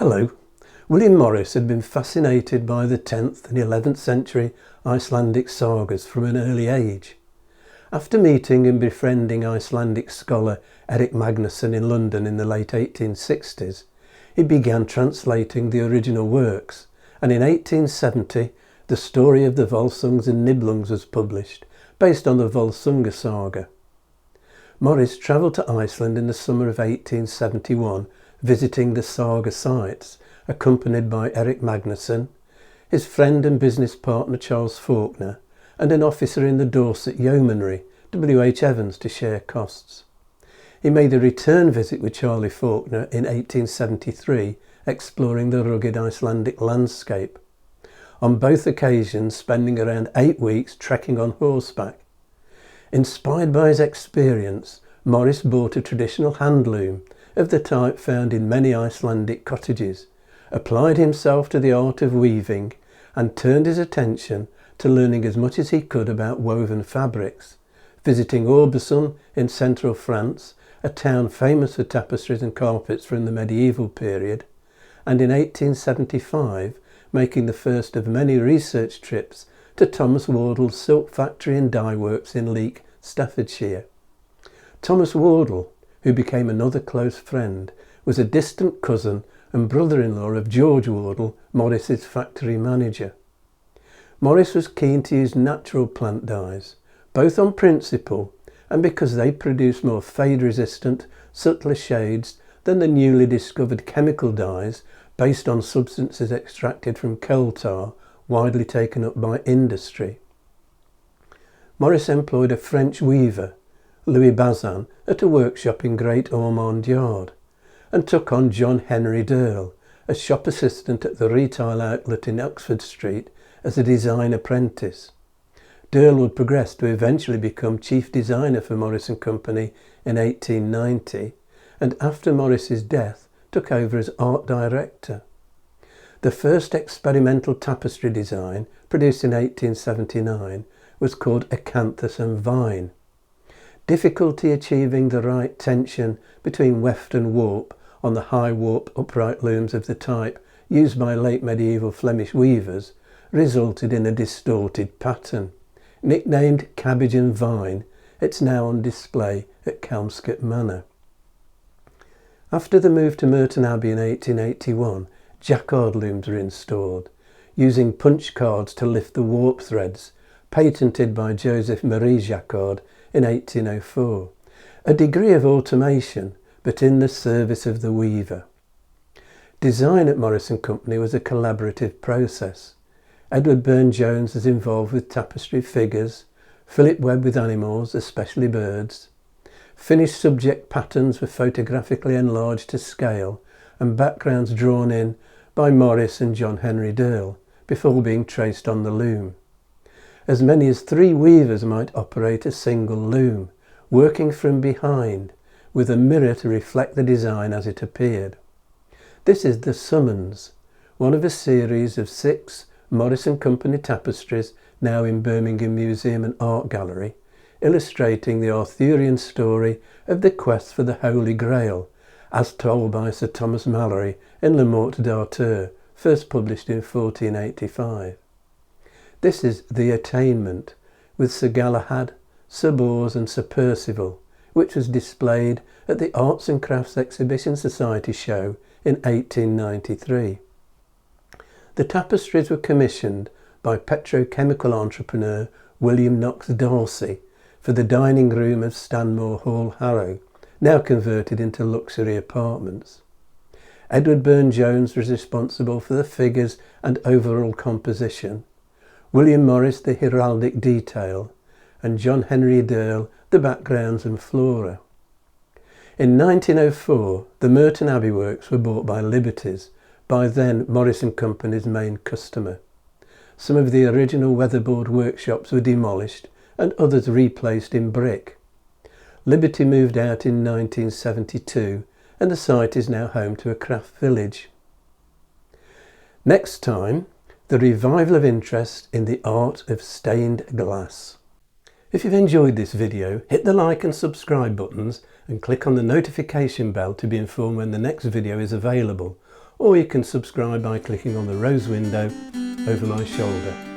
Hello. William Morris had been fascinated by the 10th and 11th century Icelandic sagas from an early age. After meeting and befriending Icelandic scholar Erik Magnusson in London in the late 1860s, he began translating the original works, and in 1870 the story of the Volsungs and Nibelungs was published, based on the Volsunga saga. Morris travelled to Iceland in the summer of 1871, visiting the saga sites, accompanied by Erik Magnusson, his friend and business partner Charles Faulkner, and an officer in the Dorset Yeomanry, W.H. Evans, to share costs. He made a return visit with Charlie Faulkner in 1873, exploring the rugged Icelandic landscape, on both occasions spending around 8 weeks trekking on horseback. Inspired by his experience, Morris bought a traditional handloom of the type found in many Icelandic cottages, applied himself to the art of weaving, and turned his attention to learning as much as he could about woven fabrics, visiting Aubusson in central France, a town famous for tapestries and carpets from the medieval period, and in 1875 making the first of many research trips to Thomas Wardle's silk factory and dye works in Leek, Staffordshire. Thomas Wardle, who became another close friend, was a distant cousin and brother-in-law of George Wardle, Morris's factory manager. Morris was keen to use natural plant dyes, both on principle and because they produce more fade-resistant, subtler shades than the newly discovered chemical dyes based on substances extracted from coal tar, widely taken up by industry. Morris employed a French weaver, Louis Bazin, at a workshop in Great Ormond Yard, and took on John Henry Dearle, a shop assistant at the retail outlet in Oxford Street, as a design apprentice. Dearle would progress to eventually become chief designer for Morris & Company in 1890, and after Morris's death took over as art director. The first experimental tapestry design, produced in 1879, was called Acanthus and Vine. Difficulty achieving the right tension between weft and warp on the high warp upright looms of the type used by late medieval Flemish weavers resulted in a distorted pattern. Nicknamed Cabbage and Vine, it's now on display at Kelmscott Manor. After the move to Merton Abbey in 1881, Jacquard looms were installed, using punch cards to lift the warp threads, patented by Joseph Marie Jacquard in 1804. A degree of automation, but in the service of the weaver. Design at Morris & Company was a collaborative process. Edward Burne-Jones was involved with tapestry figures, Philip Webb with animals, especially birds. Finished subject patterns were photographically enlarged to scale, and backgrounds drawn in by Morris and John Henry Dearle before being traced on the loom. As many as 3 weavers might operate a single loom, working from behind, with a mirror to reflect the design as it appeared. This is the Summons, one of a series of 6 Morris & Company tapestries now in Birmingham Museum and Art Gallery, illustrating the Arthurian story of the quest for the Holy Grail, as told by Sir Thomas Malory in Le Morte d'Arthur, first published in 1485. This is The Attainment, with Sir Galahad, Sir Bors and Sir Percival, which was displayed at the Arts and Crafts Exhibition Society show in 1893. The tapestries were commissioned by petrochemical entrepreneur William Knox Darcy for the dining room of Stanmore Hall, Harrow, now converted into luxury apartments. Edward Burne-Jones was responsible for the figures and overall composition, William Morris the heraldic detail, and John Henry Dearle the backgrounds and flora. In 1904, the Merton Abbey works were bought by Liberty's, by then Morris & Company's main customer. Some of the original weatherboard workshops were demolished and others replaced in brick. Liberty moved out in 1972 and the site is now home to a craft village. Next time, the revival of interest in the art of stained glass. If you've enjoyed this video, hit the like and subscribe buttons and click on the notification bell to be informed when the next video is available. or you can subscribe by clicking on the rose window over my shoulder.